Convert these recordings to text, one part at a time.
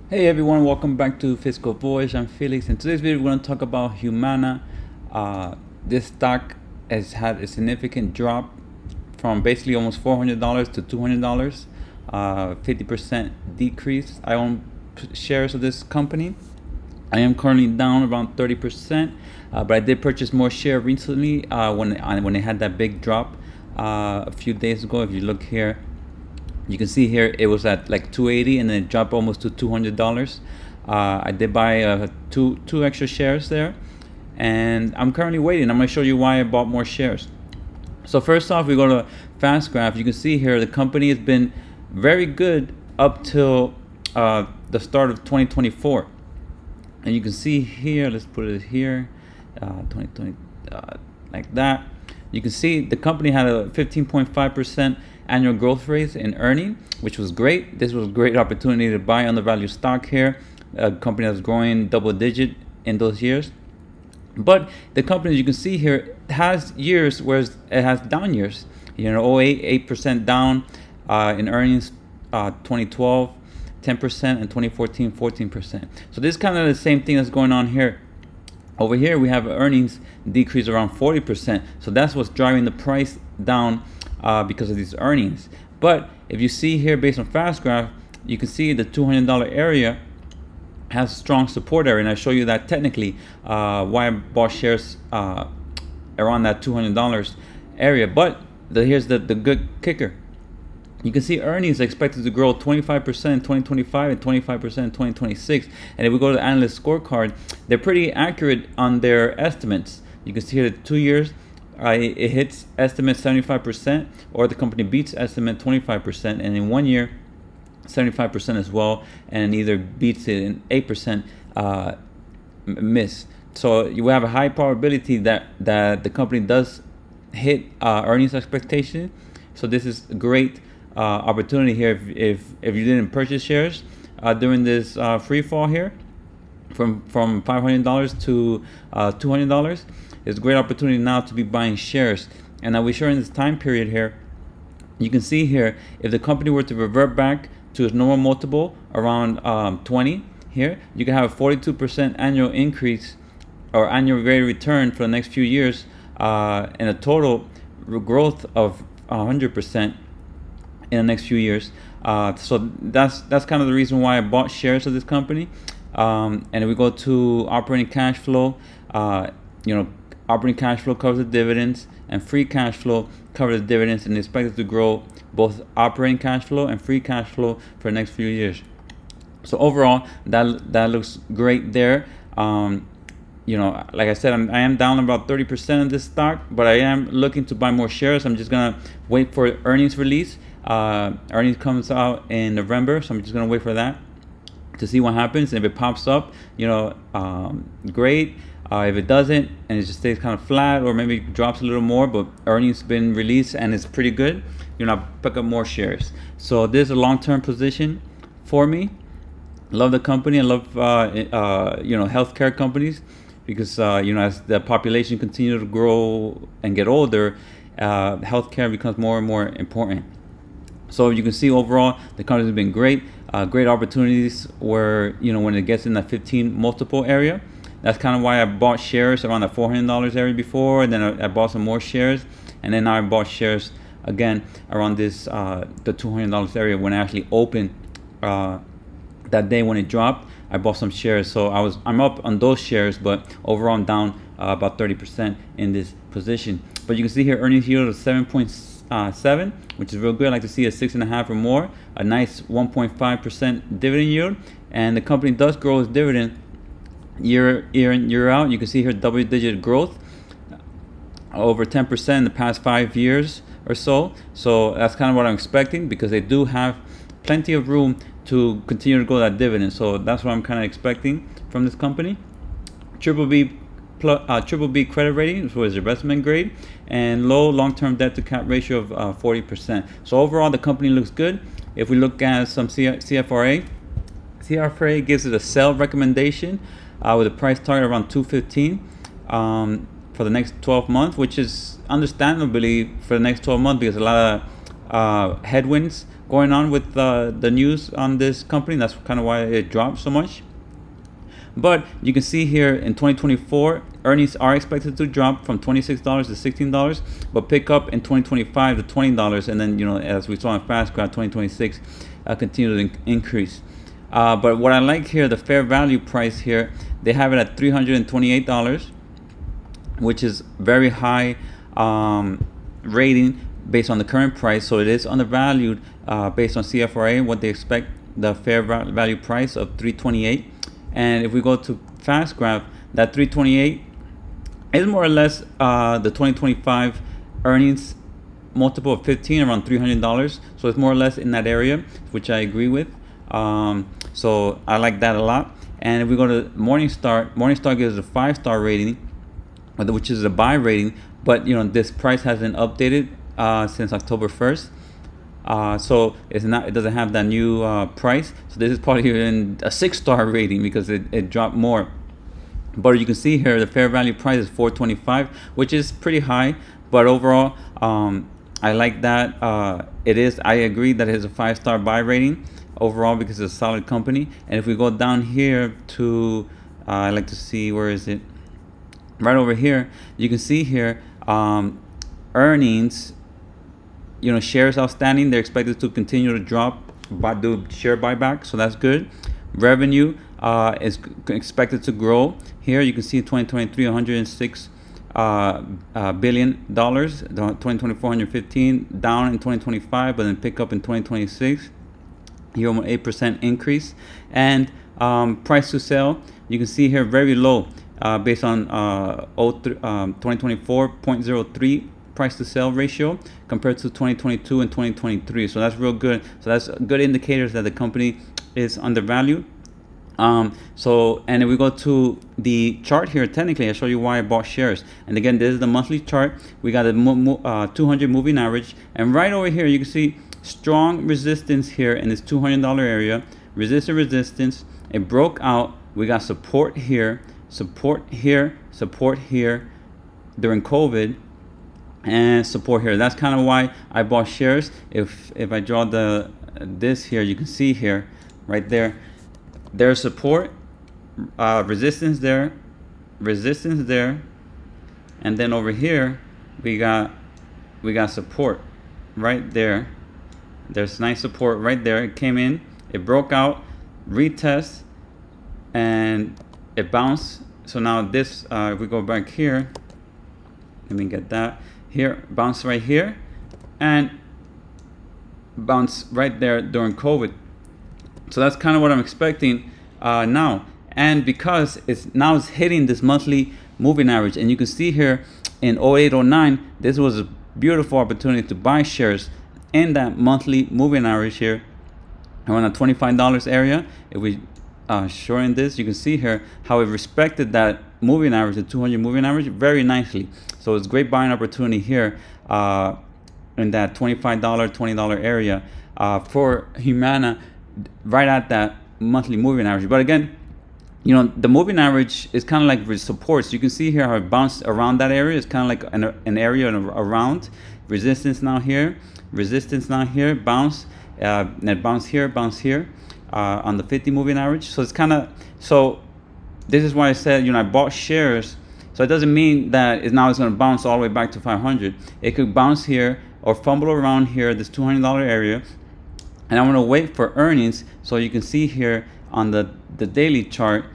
Hey everyone, welcome back to Fiscal Voyage. I'm Felix. In today's video, we're going to talk about Humana. This stock has had a significant drop from basically almost $400 to $200, 50% decrease. I own shares of this company. I am currently down around 30%, but I did purchase more share recently when they had that big drop a few days ago. If you look here, you can see here it was at like 280 and then it dropped almost to $200. I did buy two extra shares there, and I'm currently waiting. I'm going to show you why I bought more shares. So first off, we go to fast graph. You can see here the company has been very good up till the start of 2024, and you can see here, let's put it here, 2020, like that. You can see the company had a 15.5% annual growth rate in earning, which was great. This was a great opportunity to buy undervalued stock here. A company that's growing double digit in those years. But the company, as you can see here, has years where it has down years. 8% down in earnings, 2012, 10%, and 2014, 14%. So this is kind of the same thing that's going on here. Over here, we have earnings decrease around 40%. So that's what's driving the price down because of these earnings. But if you see here based on fast graph, you can see the $200 area has a strong support area, and I show you that technically why I bought shares around that $200 area. But here's the good kicker. You can see earnings are expected to grow 25% in 2025 and 25% in 2026. And if we go to the analyst scorecard, they're pretty accurate on their estimates. You can see here the 2 years, it hits estimate 75%, or the company beats estimate 25%, and in 1 year, 75% as well, and either beats it in 8% miss. So you have a high probability that the company does hit earnings expectation. So this is a great opportunity here if you didn't purchase shares during this free fall here from $500 to $200. It's a great opportunity now to be buying shares. And now we're showing this time period here. You can see here, if the company were to revert back to its normal multiple around 20 here, you can have a 42% annual increase or annual rate of return for the next few years, and a total growth of 100% in the next few years. So that's kind of the reason why I bought shares of this company. And if we go to operating cash flow, operating cash flow covers the dividends, and free cash flow covers the dividends, and expected to grow both operating cash flow and free cash flow for the next few years. So overall, that looks great there. Like I said, I am down about 30% in this stock, but I am looking to buy more shares. I'm just gonna wait for earnings release. Earnings comes out in November, so I'm just gonna wait for that to see what happens. And if it pops up, great. If it doesn't and it just stays kind of flat, or maybe drops a little more, but earnings been released and it's pretty good, I'll pick up more shares. So this is a long-term position for me. Love the company. I love healthcare companies, because as the population continues to grow and get older, healthcare becomes more and more important. So you can see overall the company has been great. Great opportunities where when it gets in that 15 multiple area. That's kind of why I bought shares around the $400 area before, and then I bought some more shares, and then now I bought shares again around this the $200 area when I actually opened that day when it dropped. I bought some shares, so I'm up on those shares, but overall I'm down about 30% in this position. But you can see here earnings yield of 7.7, which is real good. I like to see a 6.5 or more. A nice 1.5% dividend yield, and the company does grow its dividend year in, year out. You can see here double-digit growth, over 10% in the past 5 years or so. So that's kind of what I'm expecting, because they do have plenty of room to continue to grow that dividend. So that's what I'm kind of expecting from this company. Triple B credit rating, which was investment grade, and low long-term debt to cap ratio of 40%. So overall, the company looks good. If we look at some CFRA gives it a sell recommendation with a price target around 215 for the next 12 months, which is understandably for the next 12 months, because a lot of headwinds going on with the news on this company. That's kind of why it dropped so much. But you can see here in 2024, earnings are expected to drop from $26 to $16, but pick up in 2025 to $20, and then as we saw in Fast Graph, 2026 continue to increase. But what I like here, the fair value price here, they have it at $328, which is very high rating based on the current price. So it is undervalued based on CFRA, what they expect the fair value price of $328. And if we go to Fast Graph, that $328 is more or less the 2025 earnings multiple of 15, around $300. So it's more or less in that area, which I agree with. So I like that a lot. And if we go to Morningstar gives a 5-star rating, which is a buy rating. But this price hasn't updated since October 1st. So it doesn't have that new price. So this is probably even a 6-star rating because it dropped more. But you can see here the fair value price is $425, which is pretty high. But overall, I like that. I agree that it is a 5-star buy rating overall because it's a solid company. And if we go down here to, I like to see, where is it? Right over here, you can see here earnings. Shares outstanding, they're expected to continue to drop by the share buyback, so that's good. Revenue is expected to grow. Here you can see 2023 $106 billion, 2024 115, down in 2025, but then pick up in 2026. Here almost 8% increase. And price to sell, you can see here very low based on 2024 0.03 price to sell ratio compared to 2022 and 2023. So that's real good. So that's good indicators that the company is undervalued. And if we go to the chart here, technically I show you why I bought shares. And again, this is the monthly chart. We got a 200 moving average, and right over here you can see strong resistance here in this $200 area. Resistance. It broke out. We got support here during COVID, and support here. That's kind of why I bought shares. If I draw this here, you can see here, right there, there's support, resistance there, and then over here we got support right there. There's nice support right there. It came in, it broke out, retest, and it bounced. So now this, if we go back here, let me get that. Here, bounce right here, and bounce right there during COVID. So that's kind of what I'm expecting now. And because it's hitting this monthly moving average, and you can see here in 08-09, this was a beautiful opportunity to buy shares in that monthly moving average here around the $25 area. If we shorten this, you can see here how it respected that moving average, the 200 moving average, very nicely. So it's a great buying opportunity here in that $25, $20 area for Humana, right at that monthly moving average. But again, the moving average is kind of like with support. So you can see here how it bounced around that area. It's kind of like an area around resistance now here, bounce, and bounce here on the 50 moving average. So it's kind of, so this is why I said, I bought shares. So it doesn't mean that it's going to bounce all the way back to 500. It could bounce here or fumble around here, this $200 area. And I'm going to wait for earnings. So you can see here on the daily chart,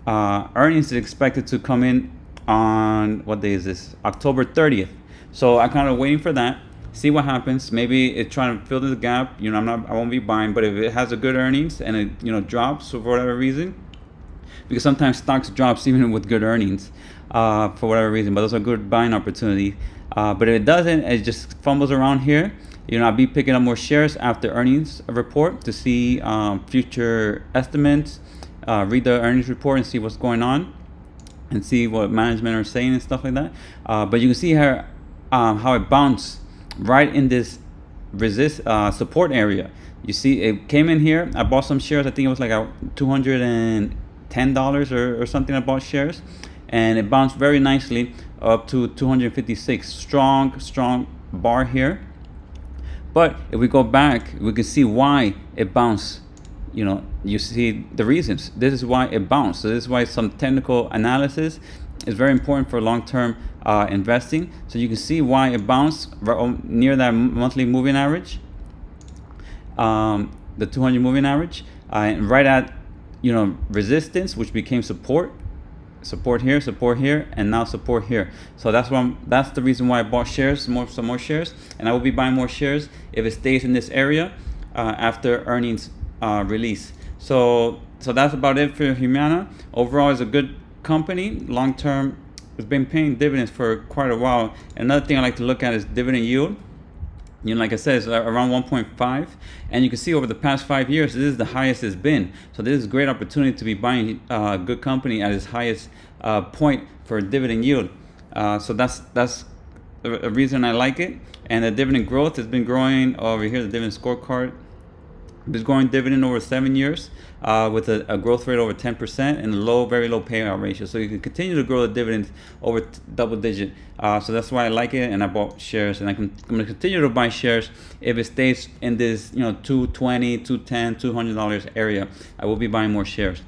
earnings is expected to come in on, what day is this? October 30th. So I'm kind of waiting for that. See what happens. Maybe it's trying to fill the gap. I won't be buying. But if it has a good earnings and it drops for whatever reason, because sometimes stocks drops even with good earnings for whatever reason, but those are good buying opportunities. But if it doesn't, it just fumbles around here. I'll be picking up more shares after earnings report to see future estimates, read the earnings report and see what's going on, and see what management are saying and stuff like that. But you can see here how it bounced right in this support area. You see it came in here. I bought some shares. I think it was like $210 or something. I bought shares, and it bounced very nicely up to 256. Strong bar here. But if we go back, we can see why it bounced. You know, you see the reasons. This is why it bounced. So this is why some technical analysis is very important for long-term investing. So you can see why it bounced near that monthly moving average, the 200 moving average, and right at, you know, resistance, which became support here, and now support here. So that's the reason why I bought shares, some more shares, and I will be buying more shares if it stays in this area after earnings release. So that's about it for Humana. Overall, it's a good company. Long term, it's been paying dividends for quite a while. Another thing I like to look at is dividend yield. You know, like I said, it's around 1.5, and you can see over the past 5 years, this is the highest it's been. So this is a great opportunity to be buying a good company at its highest point for dividend yield. So that's a reason I like it. And the dividend growth has been growing over here. The dividend scorecard. It's growing dividend over 7 years with a growth rate over 10% and a very low payout ratio. So you can continue to grow the dividends over double digit. So that's why I like it, and I bought shares, and I'm going to continue to buy shares if it stays in this, you know, $220, $210, $200 area. I will be buying more shares.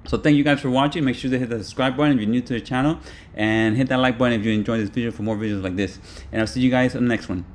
So thank you guys for watching. Make sure to hit the subscribe button if you're new to the channel, and hit that like button if you enjoyed this video for more videos like this. And I'll see you guys in the next one.